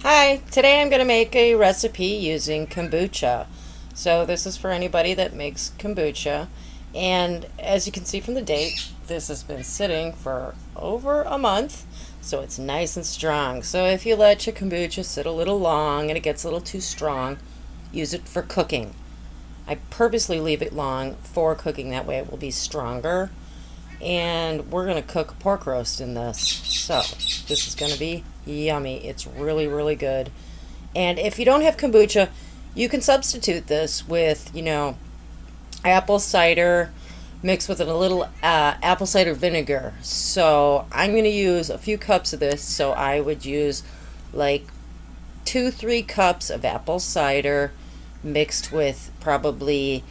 Hi, today I'm going to make a recipe using kombucha. So this is for anybody that makes kombucha. And as you can see from the date, this has been sitting for over a month. So it's nice and strong. So if you let your kombucha sit a little long and it gets a little too strong, use it for cooking. I purposely leave it long for cooking, that way it will be stronger. And we're going to cook pork roast in this. So this is going to be yummy. It's really, really good. And if you don't have kombucha, you can substitute this with, apple cider mixed with a little apple cider vinegar. So I'm going to use a few cups of this. So I would use like 2-3 cups of apple cider mixed with probably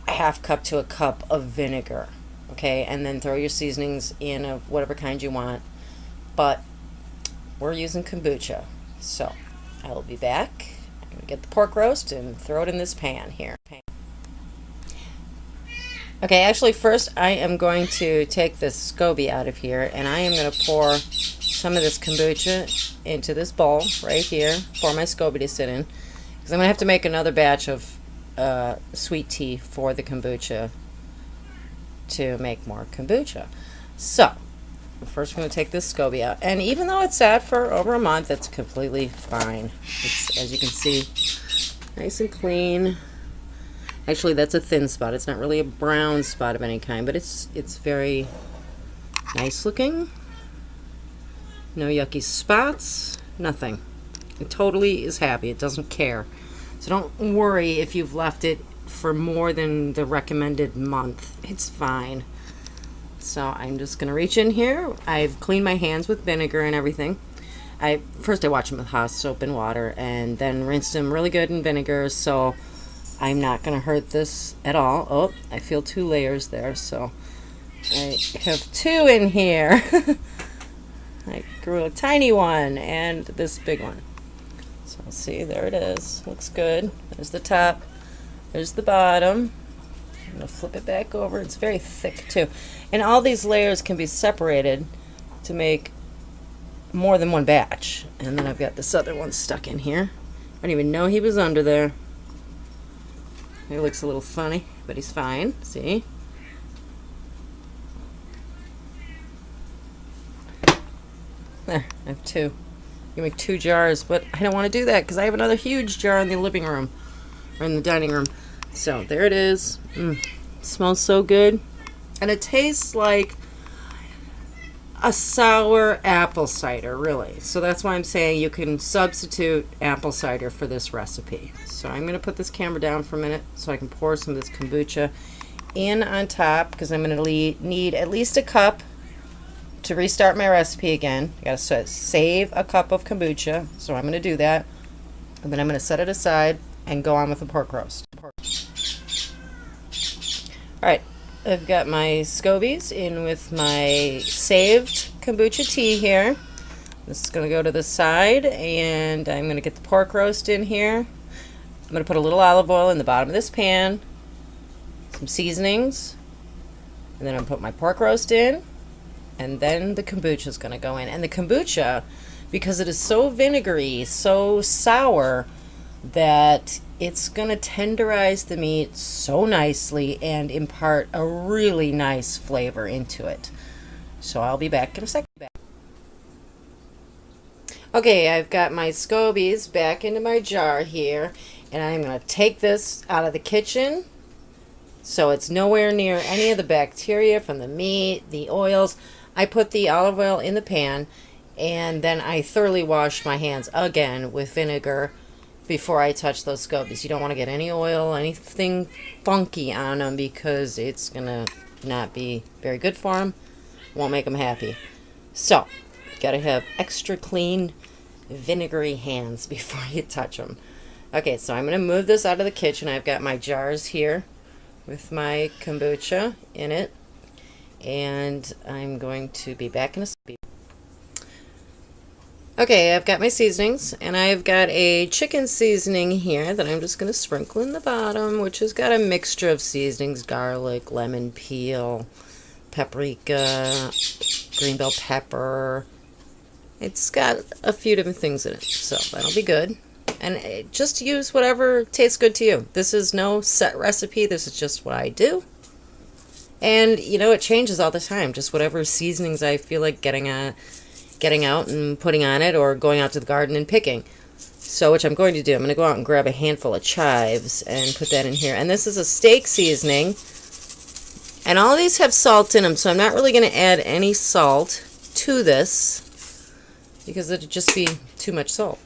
a half cup to a cup of vinegar. Okay, and then throw your seasonings in of whatever kind you want. But we're using kombucha. So I will be back. I'm going to get the pork roast and throw it in this pan here. Okay, actually first I am going to take this SCOBY out of here, and I am going to pour some of this kombucha into this bowl right here for my SCOBY to sit in, because I'm going to have to make another batch of sweet tea for the kombucha to make more kombucha. So first we're going to take this SCOBY out, and even though it's sat for over a month, it's completely fine. It's, as you can see, nice and clean. Actually, that's a thin spot. It's not really a brown spot of any kind, but it's very nice looking. No yucky spots, nothing. It totally is happy. It doesn't care. So don't worry if you've left it for more than the recommended month. It's fine. So I'm just gonna reach in here. I've cleaned my hands with vinegar and everything. First I wash them with hot soap and water, and then rinse them really good in vinegar, so I'm not gonna hurt this at all. Oh, I feel 2 layers there, so I have 2 in here. I grew a tiny one and this big one. So see, there it is. Looks good. There's the top. There's the bottom. I'm going to flip it back over. It's very thick too. And all these layers can be separated to make more than one batch. And then I've got this other one stuck in here. I didn't even know he was under there. He looks a little funny, but he's fine. See? There, I have 2. You can make 2 jars, but I don't want to do that because I have another huge jar in the living room or in the dining room. So there it is. It smells so good, and it tastes like a sour apple cider, really. So that's why I'm saying you can substitute apple cider for this recipe. So I'm going to put this camera down for a minute so I can pour some of this kombucha in on top, because I'm going to need at least a cup to restart my recipe again. I got to save a cup of kombucha, so I'm going to do that, and then I'm going to set it aside and go on with the pork roast. Alright, I've got my SCOBYs in with my saved kombucha tea here. This is going to go to the side, and I'm going to get the pork roast in here. I'm going to put a little olive oil in the bottom of this pan, some seasonings, and then I'm going to put my pork roast in, and then the kombucha is going to go in. And the kombucha, because it is so vinegary, so sour, that it's going to tenderize the meat so nicely and impart a really nice flavor into it. So I'll be back in a second. Okay, I've got my SCOBYs back into my jar here, and I'm going to take this out of the kitchen so it's nowhere near any of the bacteria from the meat, the oils. I put the olive oil in the pan, and then I thoroughly wash my hands again with vinegar before I touch those SCOBYs. You don't want to get any oil, anything funky on them, because it's going to not be very good for them. Won't make them happy. So, got to have extra clean, vinegary hands before you touch them. Okay, so I'm going to move this out of the kitchen. I've got my jars here with my kombucha in it, and I'm going to be back in a second. Okay, I've got my seasonings, and I've got a chicken seasoning here that I'm just going to sprinkle in the bottom, which has got a mixture of seasonings: garlic, lemon peel, paprika, green bell pepper, It's got a few different things in it, so that'll be good. And just use whatever tastes good to you. This is no set recipe. This is just what I do. And, you know, it changes all the time. Just whatever seasonings I feel like getting out and putting on it, or going out to the garden and picking. So, which I'm going to do. I'm going to go out and grab a handful of chives and put that in here. And this is a steak seasoning. And all these have salt in them, so I'm not really going to add any salt to this because it'd just be too much salt.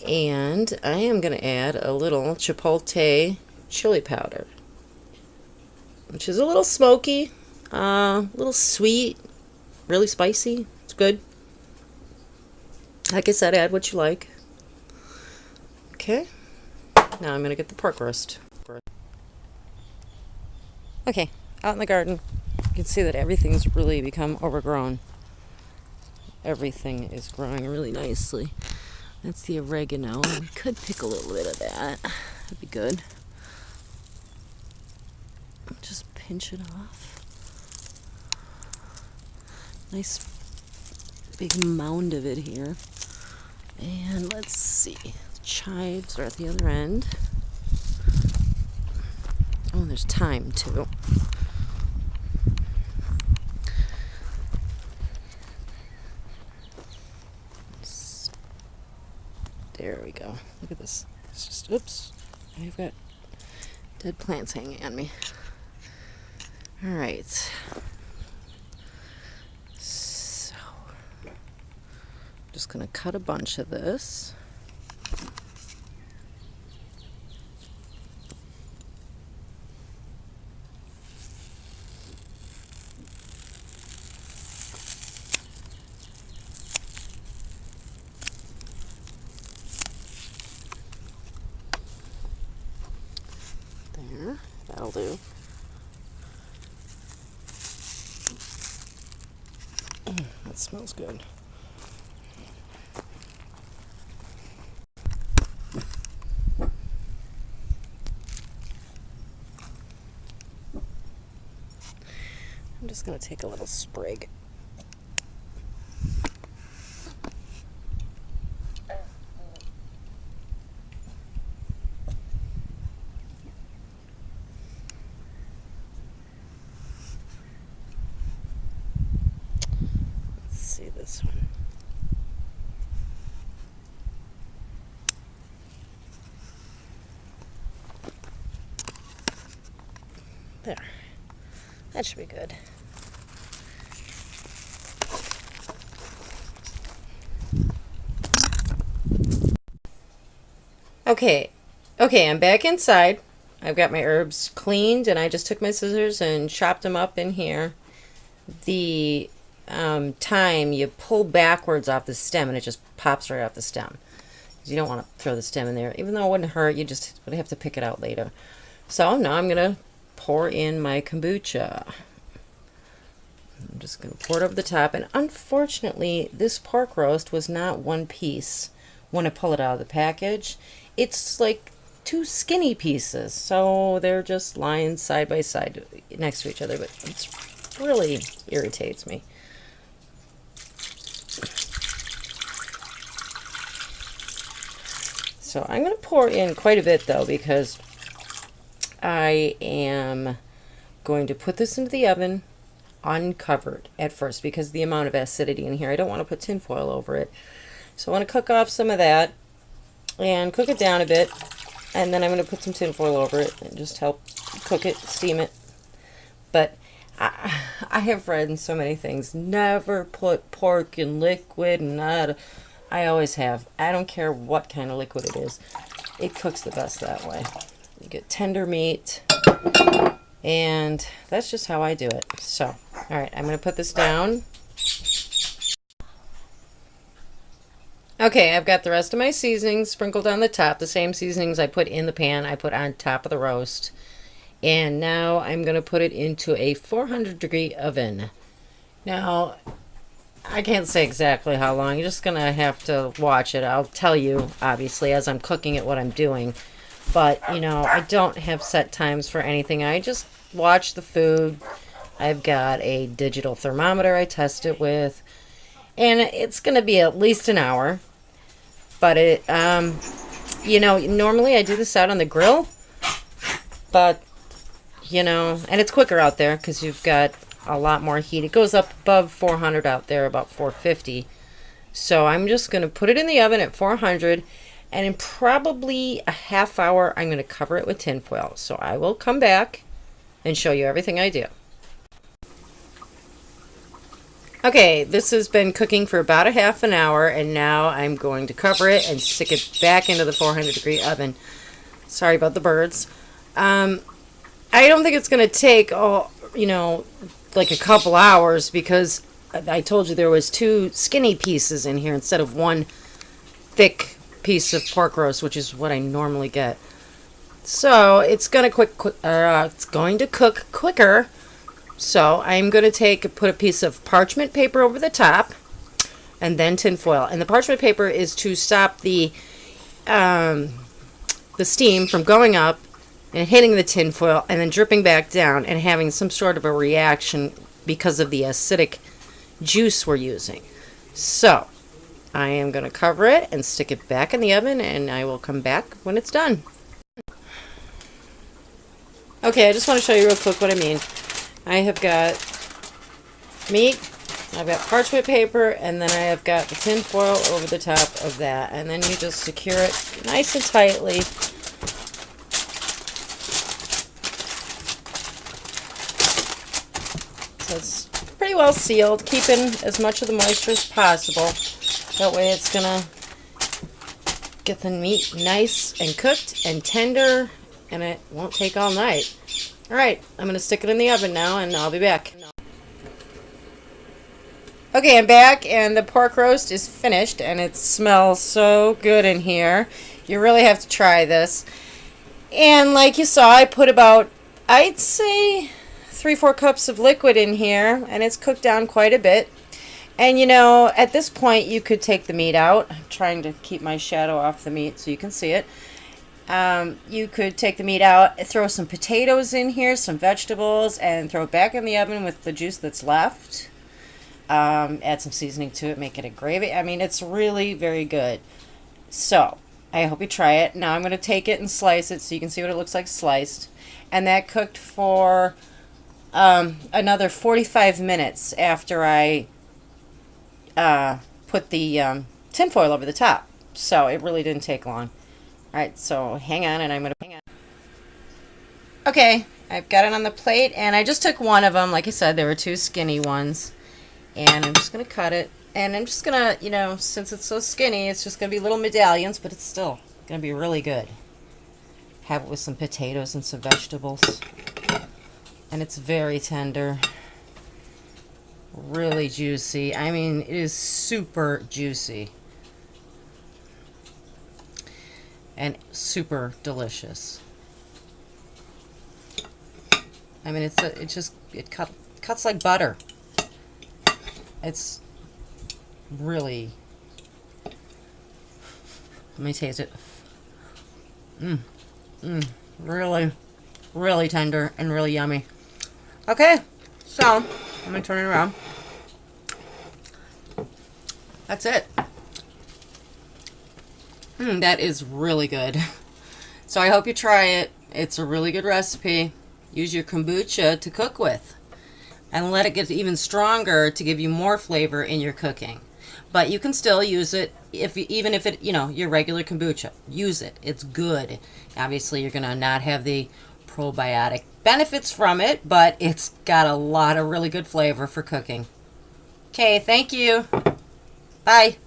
And I am going to add a little chipotle chili powder, which is a little smoky, a little sweet, really spicy. It's good. Like I said, add what you like. Okay. Now I'm going to get the pork roast. Okay, out in the garden, you can see that everything's really become overgrown. Everything is growing really nicely. That's the oregano. We could pick a little bit of that. That'd be good. Just pinch it off. Nice big mound of it here. And let's see. The chives are at the other end. Oh, there's thyme too. There we go. Look at this. It's just, oops. I've got dead plants hanging on me. All right. So, I'm just going to cut a bunch of this. There, that'll do. That smells good. I'm just going to take a little sprig. This one. There. That should be good. Okay, I'm back inside. I've got my herbs cleaned, and I just took my scissors and chopped them up in here. The thyme, you pull backwards off the stem and it just pops right off the stem. You don't want to throw the stem in there. Even though it wouldn't hurt, you just would have to pick it out later. So now I'm going to pour in my kombucha. I'm just going to pour it over the top. And unfortunately, this pork roast was not one piece when I pull it out of the package. It's like two skinny pieces. So they're just lying side by side next to each other. But it really irritates me. So I'm going to pour in quite a bit, though, because I am going to put this into the oven uncovered at first because of the amount of acidity in here. I don't want to put tin foil over it. So I want to cook off some of that and cook it down a bit. And then I'm going to put some tin foil over it and just help cook it, steam it. But I have read in so many things, never put pork in liquid, not... I always have. I don't care what kind of liquid it is. It cooks the best that way. You get tender meat, and that's just how I do it. So, all right, I'm going to put this down. Okay, I've got the rest of my seasonings sprinkled on the top. The same seasonings I put in the pan, I put on top of the roast. And now I'm going to put it into a 400-degree oven. Now, I can't say exactly how long. You're just going to have to watch it. I'll tell you, obviously, as I'm cooking it, what I'm doing. But, you know, I don't have set times for anything. I just watch the food. I've got a digital thermometer I test it with. And it's going to be at least an hour. But it, you know, normally I do this out on the grill. But, you know, and it's quicker out there because you've got a lot more heat. It goes up above 400 out there, about 450. So I'm just going to put it in the oven at 400. And in probably a half hour, I'm going to cover it with tin foil. So I will come back and show you everything I do. Okay, this has been cooking for about a half an hour, and now I'm going to cover it and stick it back into the 400-degree oven. Sorry about the birds. I don't think it's going to take, you know, like a couple hours, because I told you there was 2 skinny pieces in here instead of 1 thick piece of pork roast, which is what I normally get. So it's going to cook quicker. So I'm going to put a piece of parchment paper over the top, and then tin foil. And the parchment paper is to stop the steam from going up and hitting the tin foil and then dripping back down and having some sort of a reaction because of the acidic juice we're using. So I am going to cover it and stick it back in the oven, and I will come back when it's done. Okay, I just want to show you real quick what I mean. I have got meat, I've got parchment paper, and then I have got the tin foil over the top of that. And then you just secure it nice and tightly. So it's pretty well sealed, keeping as much of the moisture as possible. That way it's going to get the meat nice and cooked and tender, and it won't take all night. Alright, I'm going to stick it in the oven now, and I'll be back. Okay, I'm back, and the pork roast is finished, and it smells so good in here. You really have to try this. And like you saw, I put about, I'd say, 3-4 cups of liquid in here, and it's cooked down quite a bit. And you know, at this point, you could take the meat out. I'm trying to keep my shadow off the meat so you can see it. You could take the meat out, throw some potatoes in here, some vegetables, and throw it back in the oven with the juice that's left. Add some seasoning to it, make it a gravy. I mean, it's really very good. So, I hope you try it. Now I'm going to take it and slice it so you can see what it looks like sliced. And that cooked for another 45 minutes after I put the tin foil over the top. So, it really didn't take long. Alright, so hang on, and I'm going to hang on. Okay, I've got it on the plate, and I just took one of them. Like I said, there were 2 skinny ones. And I'm just going to cut it. And I'm just going to, you know, since it's so skinny, it's just going to be little medallions, but it's still going to be really good. Have it with some potatoes and some vegetables. And it's very tender. Really juicy. I mean, it is super juicy. And super delicious. I mean, it cuts like butter. It's really. Let me taste it. Really, really tender and really yummy. Okay, so I'm gonna turn it around. That's it. That is really good. So I hope you try it. It's a really good recipe. Use your kombucha to cook with. And let it get even stronger to give you more flavor in your cooking. But you can still use it, even if it, you know, your regular kombucha. Use it. It's good. Obviously, you're going to not have the probiotic benefits from it, but it's got a lot of really good flavor for cooking. Okay, thank you. Bye.